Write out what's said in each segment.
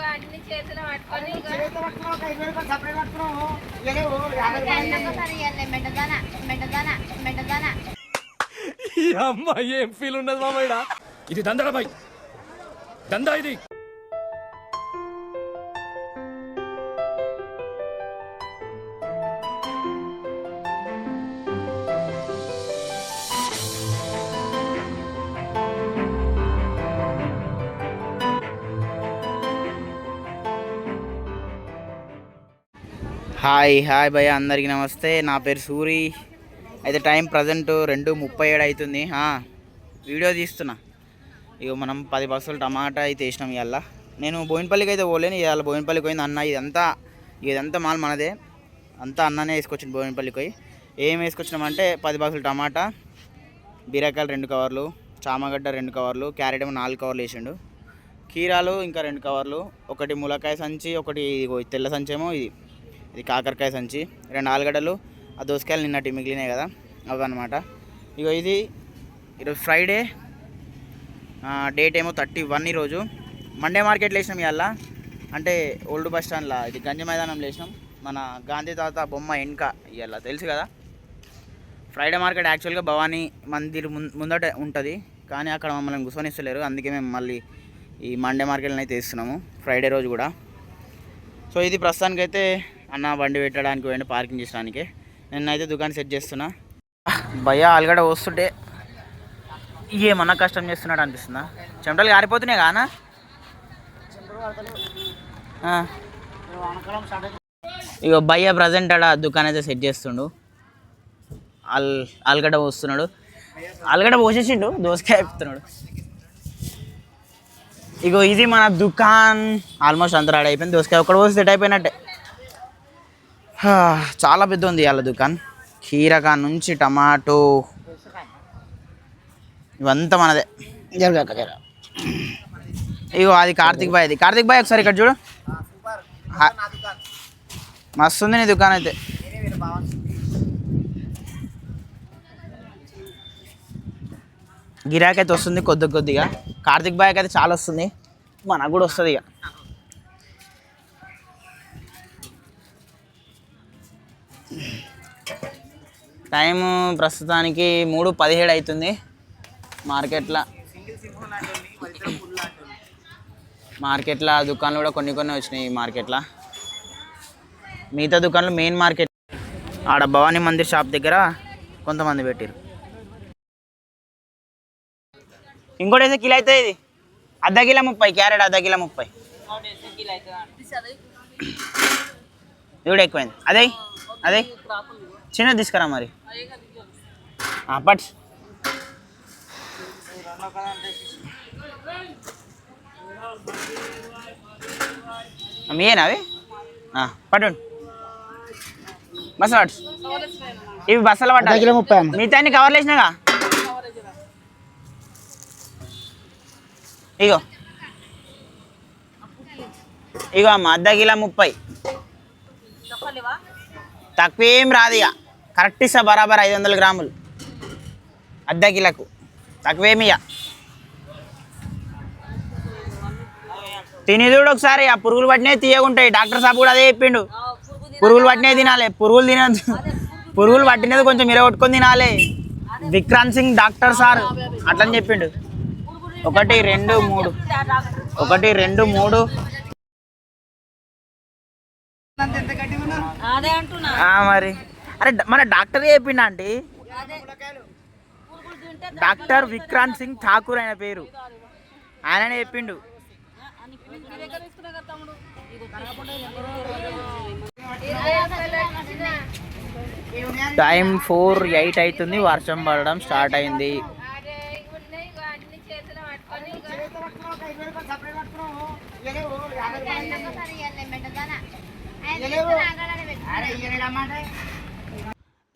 ఈ అమ్మాయి ఏం ఫీల్ ఉండదు మామయ్య. ఇది దందరా బాయ్, దందా ఇది. హాయ్ హాయ్ భయ్య, అందరికీ నమస్తే. నా పేరు సూరి. అయితే టైం ప్రజెంట్ 2:37 అవుతుంది. వీడియో తీస్తున్నా. ఇక మనం 10 బస్సులు టమాటా అయితే వేసినాం. ఇవాళ నేను బోయినపల్లికి అయితే పోలేను. ఇవాళ బోయినపల్లికి పోయింది అన్న. ఇదంతా మాల్ మనదే. అంతా అన్ననే వేసుకొచ్చింది బోయినపల్లికి పోయి. ఏం వేసుకొచ్చినామంటే 10 బాక్సులు టమాటా, బీరకాయలు 2 కవర్లు, చామగడ్డ 2 కవర్లు, క్యారెట్ ఏమో 4 కవర్లు వేసిండు, కీరాలు ఇంకా 2 కవర్లు, ఒకటి ములక్కాయ సంచి, ఒకటి తెల్ల సంచి ఏమో ఇది కాకరకాయ సంచి, 2 ఆలుగడ్డలు, ఆ దోసకాయలు నిన్నటి మిగిలినాయి కదా అవన్నమాట. ఇగో ఈరోజు ఫ్రైడే, డేట్ ఏమో 31. ఈరోజు మండే మార్కెట్లో వేసినాం. ఇవాళ అంటే ఓల్డ్ బస్ స్టాండ్లో ఇది గంజ మైదానంలో వేసినాం. మన గాంధీ తాత బొమ్మ వెనుక ఇవాళ తెలుసు కదా. ఫ్రైడే మార్కెట్ యాక్చువల్గా భవానీ మందిర్ ముందట ఉంటుంది, కానీ అక్కడ మమ్మల్ని కూర్చొనిస్తలేరు. అందుకే మేము మళ్ళీ ఈ మండే మార్కెట్లో అయితే వేస్తున్నాము, ఫ్రైడే రోజు కూడా. సో ఇది ప్రస్తుతానికైతే అన్న బండి పెట్టడానికి పోయింది, పార్కింగ్ చేయడానికి. నేనైతే దుకాణం సెట్ చేస్తున్నా. భయ్య ఆలుగడ్డ వస్తుంటే ఏమన్నా కష్టం చేస్తున్నాడు అనిపిస్తుందా? చెమటలు గారిపోతున్నాయి కానా? ఇక భయ్య ప్రజెంట్ ఆడ దుకాణం అయితే సెట్ చేస్తుండు. ఆలుగడ్డ పోస్తున్నాడు. ఆలుగడ్డ పోసేసిండు, దోసకాయ చెప్తున్నాడు. ఇగో ఇది మన దుకాణం ఆల్మోస్ట్ అంతా రెడీ అయిపోయింది. దోసకాయ ఒక్కడ పోసి సెట్ అయిపోయినట్టే. చాలా పెద్ద ఉంది ఇవాళ దుకాణం. కీరకా నుంచి టమాటో ఇవంతా మనదే. ఇగో అది కార్తిక్ బాయ్. కార్తిక్ బాయ్ ఒకసారి ఇక్కడ చూడు, మస్తు ఉంది నీ దుకాణం అయితే. గిరాకీ అయితే వస్తుంది కొద్దిగా. కార్తిక్ బాయ్కి అయితే చాలా వస్తుంది, మనకు కూడా వస్తుంది. ఇక టైము ప్రస్తుతానికి 3:17 అవుతుంది. మార్కెట్లో దుకాణాలు కూడా కొన్ని వచ్చినాయి. ఈ మార్కెట్లో మిగతా దుకాణాలు మెయిన్ మార్కెట్ ఆడ భవానీ మందిర్ షాప్ దగ్గర కొంతమంది పెట్టారు. ఇంకోటి అయితే కిలో అవుతుంది. ఇది అర్ధ కిలో 30, క్యారెట్ అర్ధ కిలో 30. ఇది కూడా ఎక్కువైంది. అదే చిన్నది తీసుకురా మరి. పట్ మీయేనా అవి? పట్టు బస్సు పట్టు. ఇవి బస్సులు పట్టాలి. మిగతా అన్ని కవర్లు వేసినాగా. ఇగో అమ్మ అర్ధ కిలో 30. తక్కువ ఏం రాదు. ఇక కరెక్ట్ ఇస్తా, బరాబర్ 500 గ్రాములు అర్ధ కిలోకు. తక్కువేమి ఇక తినేది కూడా ఒకసారి. ఆ పురుగులు పట్టినవి తీయకుంటాయి. డాక్టర్ సాబ్ కూడా అదే చెప్పిండు, పురుగులు పట్టినవి తినాలి. పురుగులు తినద్దు, పురుగులు పట్టినది కొంచెం ఇరగొట్టుకొని తినాలి. విక్రాంత్ సింగ్ డాక్టర్ సార్ అట్లని చెప్పిండు. 1 2 3 1 2 3. మరి అరే మన డాక్టర్ చెప్పిండ అంటే, డాక్టర్ విక్రాంత్ సింగ్ ఠాకూర్ ఆయన పేరు, ఆయననే చెప్పిండు. టైం 4:08 అవుతుంది. వర్షం పడడం స్టార్ట్ అయింది.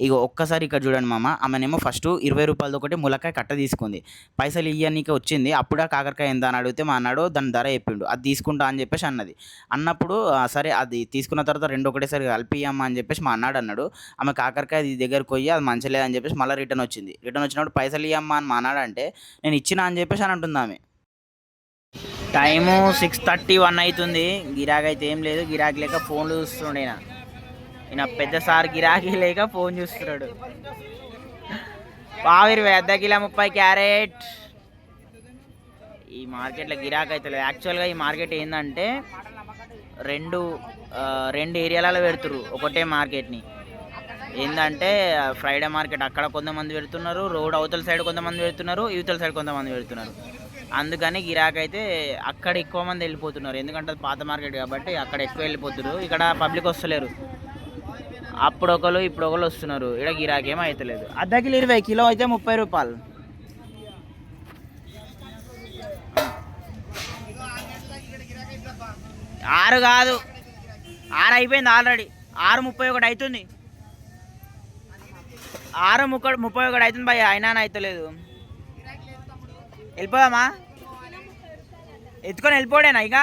ఇక ఒక్కసారి ఇక్కడ చూడండి మామ. ఆమెనేమో ఫస్ట్ 20 రూపాయలది ఒకటి ములక్కాయ కట్ట తీసుకుంది. పైసలు ఇయ్యనీకి వచ్చింది. అప్పుడు ఆ కాకరకాయ ఎంత అని అడిగితే మా అన్నాడు దాని ధర చెప్పిండు. అది తీసుకుంటా అని చెప్పేసి అన్నది. అన్నప్పుడు సరే అది తీసుకున్న తర్వాత 2 ఒకటేసారి కలిపియమ్మా అని చెప్పేసి మా అన్నాడు. ఆమె కాకరకాయ దగ్గరకు పోయి అది మంచి లేదని చెప్పేసి మళ్ళీ రిటర్న్ వచ్చినప్పుడు పైసలు ఇయ్యమ్మా అని మా అన్నాడు అంటే నేను ఇచ్చినా అని చెప్పేసి అని అంటుంది ఆమె. టైము 6:31 అవుతుంది. గిరాకీ అయితే ఏం లేదు. గిరాకీ లేక ఫోన్లు చూస్తుండే ఈయన పెద్ద సార్. గిరాకీ లేక ఫోన్ చూస్తున్నాడు. పావు 20, అర్ధ కిలో 30 క్యారెట్. ఈ మార్కెట్లో గిరాకీ అయితే లేదు. యాక్చువల్గా ఈ మార్కెట్ ఏంటంటే రెండు ఏరియాలలో పెడుతురు ఒకటే మార్కెట్ని. ఏంటంటే ఫ్రైడే మార్కెట్ అక్కడ కొంతమంది పెడుతున్నారు, రోడ్ అవతల సైడ్ కొంతమంది పెడుతున్నారు, యువతల సైడ్ కొంతమంది పెడుతున్నారు. అందుకని గిరాకీ అయితే అక్కడ ఎక్కువ మంది వెళ్ళిపోతున్నారు. ఎందుకంటే అది పాత మార్కెట్ కాబట్టి అక్కడ ఎక్కువ వెళ్ళిపోతున్నారు. ఇక్కడ పబ్లిక్ వస్తలేరు. అప్పుడు ఒకరు ఇప్పుడు ఒకరు వస్తున్నారు. ఇక్కడ గిరాకీ ఏమో అవుతలేదు. అర్ధ కిలో 20, కిలో అయితే 30 రూపాయలు. ఆరు కాదు, 6 అయిపోయింది ఆల్రెడీ. 6:31 అవుతుంది. 6:31 అవుతుంది భయ్య, అయినా అవుతలేదు. వెళ్ళిపోదామా? ఎత్తుకొని వెళ్ళిపోడేనా ఇక?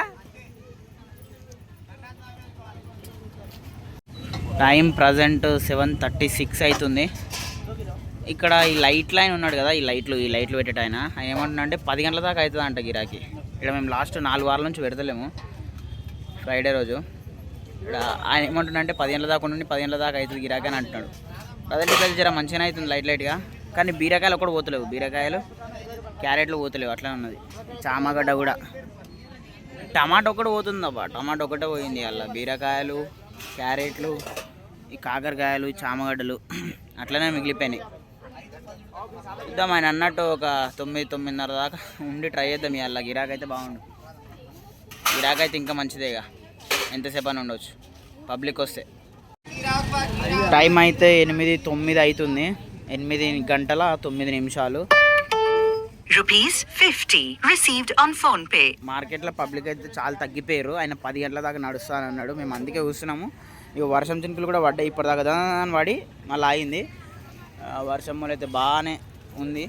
టైం ప్రజెంట్ 7:36 అవుతుంది. ఇక్కడ ఈ లైట్ లైన్ ఉన్నాడు కదా, ఈ లైట్లు పెట్టేట ఆయన ఏమంటున్నా అంటే 10 గంటల దాకా అవుతుంది అంట గిరాకీ. ఇక్కడ మేము లాస్ట్ 4 వారాల నుంచి పెడతలేము. ఫ్రైడే రోజు ఇక్కడ ఆయన ఏమంటున్నా అంటే 10 గంటల దాకా ఉండి 10 గంటల దాకా అవుతుంది గిరాకీ అని అంటున్నాడు. ప్రజెంట్ ఇక్కడ జర మంచిగానే అవుతుంది లైట్గా. కానీ బీరకాయలు ఒకటి పోతలేవు. బీరకాయలు క్యారెట్లు పోతలేవు, అట్లా ఉన్నది. చామగడ్డ కూడా, టమాటో ఒకటి పోతుందబ్బా. టమాటో ఒకటే పోయింది అలా. బీరకాయలు, క్యారెట్లు, ఈ కాకరకాయలు, చామగడ్డలు అట్లనే మిగిలిపోయినాయి. చూద్దాం ఆయన అన్నట్టు ఒక 9-9:30 దాకా ఉండి ట్రై చేద్దాం. ఇవాళ గిరాకీ అయితే బాగుండు. గిరాకీ అయితే ఇంకా మంచిదేగా, ఎంతసేపు అని ఉండవచ్చు పబ్లిక్ వస్తే. టైం అయితే 8:09 అవుతుంది. 8 గంటల 9 నిమిషాలు. ₹50 received on phone pay. మార్కెట్లో పబ్లిక్ అయితే చాలా తగ్గిపోయారు. ఆయన 10 గంటల దాకా నడుస్తానన్నాడు. మేము అందుకే చూస్తున్నాము. ఇక వర్షం చినుకులు కూడా పడ్డాయి ఇప్పటిదాకా. దాని పడి మళ్ళీ ఆగింది. వర్షం వల్ల అయితే బాగానే ఉంది.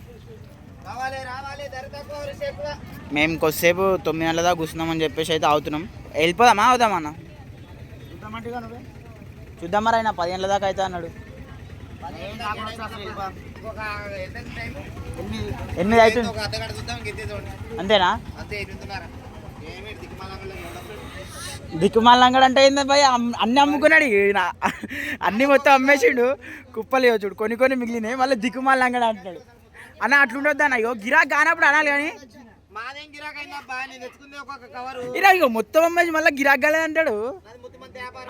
మేము కొద్దిసేపు 9 గంటల దాకా కూర్చున్నామని చెప్పేసి అయితే అవుతున్నాం. వెళ్ళిపోదామా అవుదామన్నా? చూద్దాం మరి. ఆయన 10 గంటల దాకా అయితే అన్నాడు. 8 అవుతుంది అంతేనా? దిక్కుమాలంగడు అంటే ఏంది భయ్? అన్నీ అమ్ముకున్నాడు. అన్నీ మొత్తం అమ్మేసిండు. కుప్పలు చూడు, కొన్ని మిగిలినాయి. మళ్ళీ దిక్కుమాలంగడు అంటున్నాడు. అన్న అట్లుండొద్దు అన్న. ఇగో గిరాక్ కానప్పుడు అనాలి. కానీ ఇగో మొత్తం అమ్మేసి మళ్ళీ గిరాక్ కాలేదు అంటాడు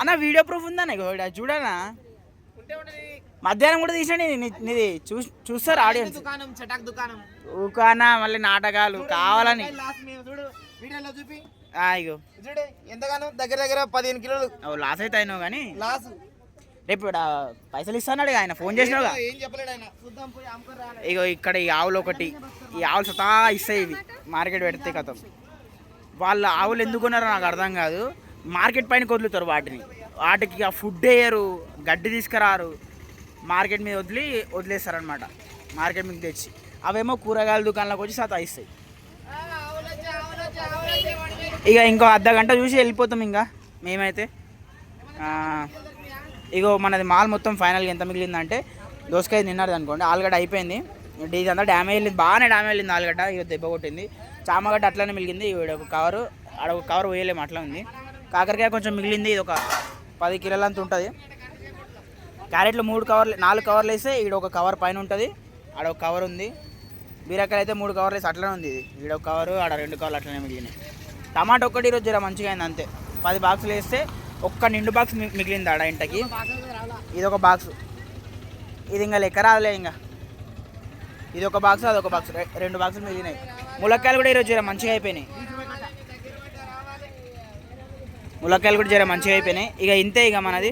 అన్న. వీడియో ప్రూఫ్ ఉందన్న. ఇగో చూడనా, మధ్యాహ్నం కూడా తీసాను. నీది చూస్తారు ఆడియన్స్. దుకాణా మళ్ళీ నాటకాలు కావాలని. ఇగో ఎంతగానో దగ్గర 15 కిలోలు లాస్ అయితే అయినావు. కానీ రేపు పైసలు ఇస్తాడు ఆయన. ఫోన్ చేసినావుగా. ఇగో ఇక్కడ ఈ ఆవులు ఒకటి, ఈ ఆవులు సతా ఇస్తాయి. ఇవి మార్కెట్ పెడితే కథం. వాళ్ళ ఆవులు ఎందుకున్నారో నాకు అర్థం కాదు. మార్కెట్ పైన వదులుతారు వాటికి ఆ ఫుడ్ వేయరు, గడ్డి తీసుకురారు. మార్కెట్ మీద వదిలేస్తారనమాట. మార్కెట్ మీద తెచ్చి అవేమో కూరగాయల దుకాణంలోకి వచ్చి సతా ఇస్తాయి. ఇక ఇంకో అర్ధ గంట చూసి వెళ్ళిపోతాం ఇంకా మేమైతే. ఇగో మనది మాల్ మొత్తం ఫైనల్గా ఎంత మిగిలిందంటే, దోసకాయ నిన్నది అనుకోండి, ఆలుగడ్డ అయిపోయింది. ఇదంతా డ్యామేజ్ వెళ్ళింది, బాగానే డ్యామేజ్ వెళ్ళింది ఆలుగడ్డ. ఇక దెబ్బ కొట్టింది. చామగడ్డ అట్లనే మిగిలింది. ఇవి ఒక కవరు, ఆడ ఒక కవర్ వేయలేము, అట్లా ఉంది. కాకరకాయ కొంచెం మిగిలింది. ఇది ఒక 10 కిలోల అంత ఉంటుంది. క్యారెట్లు 4 కవర్లు వేస్తే ఈడ ఒక కవర్ పైన ఉంటుంది, ఆడ ఒక కవర్ ఉంది. బీరకాయలు అయితే 3 కవర్లు వేసి అట్లనే ఉంది. ఈడ ఒక కవరు, ఆడ 2 కవర్లు అట్లనే మిగిలినాయి. టమాటో ఒక్కటి ఈరోజు జర మంచిగా అయింది అంతే. 10 బాక్సులు వేస్తే ఒక్క నిండు బాక్స్ మిగిలింది ఆడ ఇంటికి. ఇది ఒక బాక్స్, ఇది ఇంకా లెక్క రాదులే. ఇంకా ఇది ఒక బాక్స్, అదొక బాక్స్, 2 బాక్సులు మిగిలినాయి. ములక్కాయలు కూడా ఈరోజు జర మంచిగా అయిపోయినాయి. ఇక ఇంతే ఇక మనది.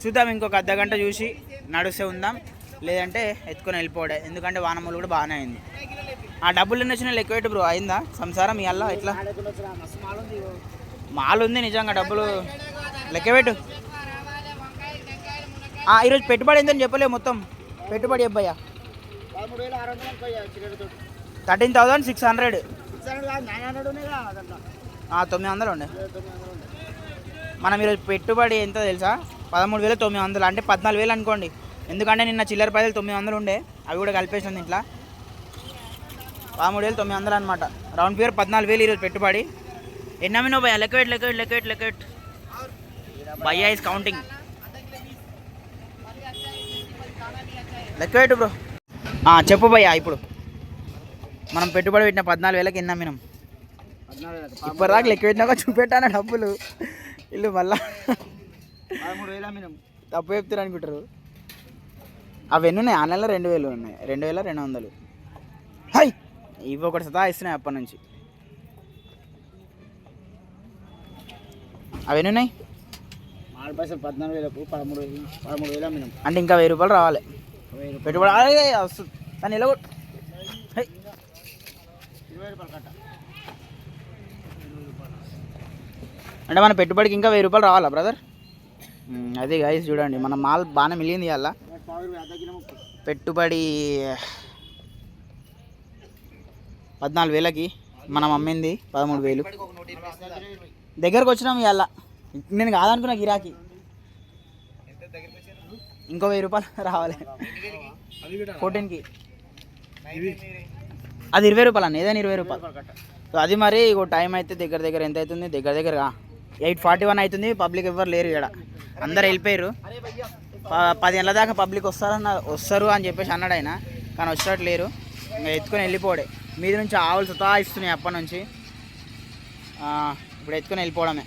చూద్దాం, ఇంకొక అర్ధ గంట చూసి నడుస్తే ఉందాం, లేదంటే ఎత్తుకొని వెళ్ళిపోవడే. ఎందుకంటే వానములు కూడా బాగానే అయింది. ఆ డబ్బులు ఎన్ని వచ్చినా లెక్క పెట్టు బ్రో. అయిందా సంసారం ఇవాళ? ఎట్లా మాల్ ఉంది నిజంగా, డబ్బులు లెక్క పెట్టు. ఈరోజు పెట్టుబడి ఎంతని చెప్పలేవు. మొత్తం పెట్టుబడి అబ్బాయ్యా 13,600. 900 ఉండే. మనం ఈరోజు పెట్టుబడి ఎంత తెలుసా? 13,900, అంటే 14,000 అనుకోండి. ఎందుకంటే నిన్న చిల్లర పైసలు 900 ఉండే, అవి కూడా కలిపేసింది ఇంట్లో. 13,900 అనమాట. రౌండ్ ఫిగర్ 14,000 ఈరోజు పెట్టుబడి. ఎన్ని అమ్మినావు భయ్యా? లెక్కట్ భయ్యా ఈజ్ కౌంటింగ్. లెక్కపెట్టు బ్రో. చెప్పు భయ్యా, ఇప్పుడు మనం పెట్టుబడి పెట్టిన 14,000కి ఎన్ని అమ్మినాం? ఇప్పటిదాకా లెక్క పెట్టినాక చూపెట్టాను డబ్బులు. వీళ్ళు మళ్ళా 13,000 అమ్మినాం. తప్పు చెప్తారు అనుకుంటారు. అవి ఎన్ని ఉన్నాయి? ఆన్లైన్లో 2,000 ఉన్నాయి. 2,200. హై, ఇవి ఒకటి సతా ఇస్తున్నాయి అప్పటి నుంచి. అవి ఎన్ని ఉన్నాయి? 6 పైసలు 14,000కు 13,000 అమ్మినాం. అంటే ఇంకా 1,000 రూపాయలు రావాలి పెట్టుబడి. వస్తుంది కానీ ఇలా 20 రూపాయలు కట్ట. అంటే మన పెట్టుబడికి ఇంకా 1,000 రూపాయలు రావాలా బ్రదర్? అదే గైస్ చూడండి, మన మాల్ బాగానే మిగిలింది ఇవాళ. పెట్టుబడి 14,000కి మనం అమ్మింది 13,000. దగ్గరకు వచ్చినాం ఇవాళ. నేను కాదనుకున్నా గిరాకీ. ఇంకో 1,000 రూపాయలు రావాలి 14కి. అది 20 రూపాయలు అన్న, ఏదైనా 20 రూపాయలు. సో అది మరి టైం అయితే దగ్గర ఎంత అవుతుంది? దగ్గర 8:41 అవుతుంది. పబ్లిక్ ఎవ్వరు లేరు ఇక్కడ, అందరు వెళ్ళిపోయారు. 10 గంటల దాకా పబ్లిక్ వస్తారు అని చెప్పేసి అన్నాడు ఆయన, కానీ వచ్చేటట్టు లేరు. ఇంకా ఎత్తుకొని వెళ్ళిపోవడే. మీద నుంచి ఆవులు సుతా ఇస్తున్నాయి అప్పటి నుంచి. ఇప్పుడు ఎత్తుకొని వెళ్ళిపోవడమే.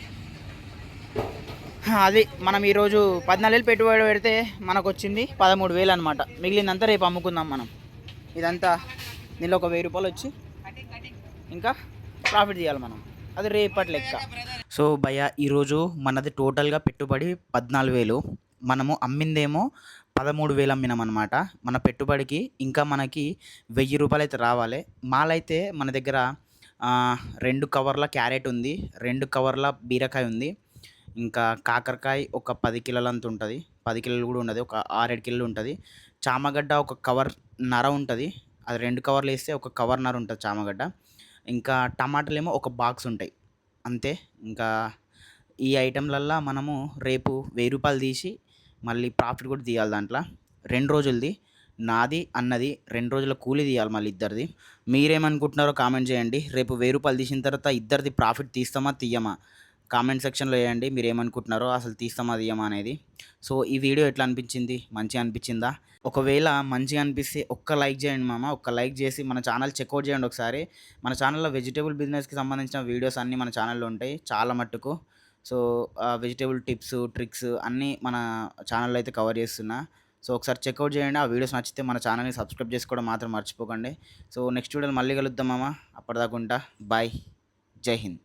అది మనం ఈరోజు 14,000 పెట్టుబడి పెడితే మనకు వచ్చింది 13,000 అనమాట. మిగిలిందంతా రేపు అమ్ముకుందాం మనం. ఇదంతా దీనిలో ఒక 1,000 రూపాయలు వచ్చి ఇంకా ప్రాఫిట్ తీయాలి మనం. అది రేపటి లెక్క. సో భయ్యా, ఈరోజు మనది టోటల్గా పెట్టుబడి 14,000. మనము అమ్మిందేమో 13,000 అమ్మినాం అనమాట. మన పెట్టుబడికి ఇంకా మనకి 1,000 రూపాయలు అయితే రావాలి. మాల్ అయితే మన దగ్గర 2 కవర్ల క్యారెట్ ఉంది, 2 కవర్ల బీరకాయ ఉంది, ఇంకా కాకరకాయ ఒక 10 కిలోలంత ఉంటుంది. 10 కిలోలు కూడా ఉండదు, ఒక 6-7 కిలోలు ఉంటుంది. చామగడ్డ ఒక కవర్ నర ఉంటుంది. అది 2 కవర్లు వేస్తే ఒక కవర్ నర ఉంటుంది చామగడ్డ. ఇంకా టమాటాలు ఏమో ఒక బాక్స్ ఉంటాయి అంతే. ఇంకా ఈ ఐటెంలల్లో మనము రేపు 1,000 రూపాయలు తీసి మళ్ళీ ప్రాఫిట్ కూడా తీయాలి. దాంట్లో 2 రోజులది నాది అన్నది 2 రోజుల కూలీ తీయాలి మళ్ళీ ఇద్దరిది. మీరేమనుకుంటున్నారో కామెంట్ చేయండి. రేపు 1,000 రూపాయలు తీసిన తర్వాత ఇద్దరిది ప్రాఫిట్ తీస్తామా తీయమా కామెంట్ సెక్షన్లో వేయండి. మీరు ఏమనుకుంటున్నారో, అసలు తీస్తామా తీయమా అనేది. సో ఈ వీడియో ఎట్లా అనిపించింది? మంచిగా అనిపించిందా? ఒకవేళ మంచిగా అనిపిస్తే ఒక్క లైక్ చేయండి మామ. ఒక్క లైక్ చేసి మన ఛానల్ చెక్అవుట్ చేయండి ఒకసారి. మన ఛానల్లో వెజిటేబుల్ బిజినెస్కి సంబంధించిన వీడియోస్ అన్నీ మన ఛానల్లో ఉంటాయి చాలా మట్టుకు. సో వెజిటేబుల్ టిప్స్, ట్రిక్స్ అన్నీ మన ఛానల్లో అయితే కవర్ చేస్తున్నా. సో ఒకసారి చెక్అవుట్ చేయండి. ఆ వీడియోస్ నచ్చితే మన ఛానల్ని సబ్స్క్రైబ్ చేసుకోవడం మాత్రం మర్చిపోకండి. సో నెక్స్ట్ వీడియోలో మళ్ళీ కలుద్దాం మామ. అప్పటిదాకా ఉంటా. బాయ్. జై హింద్.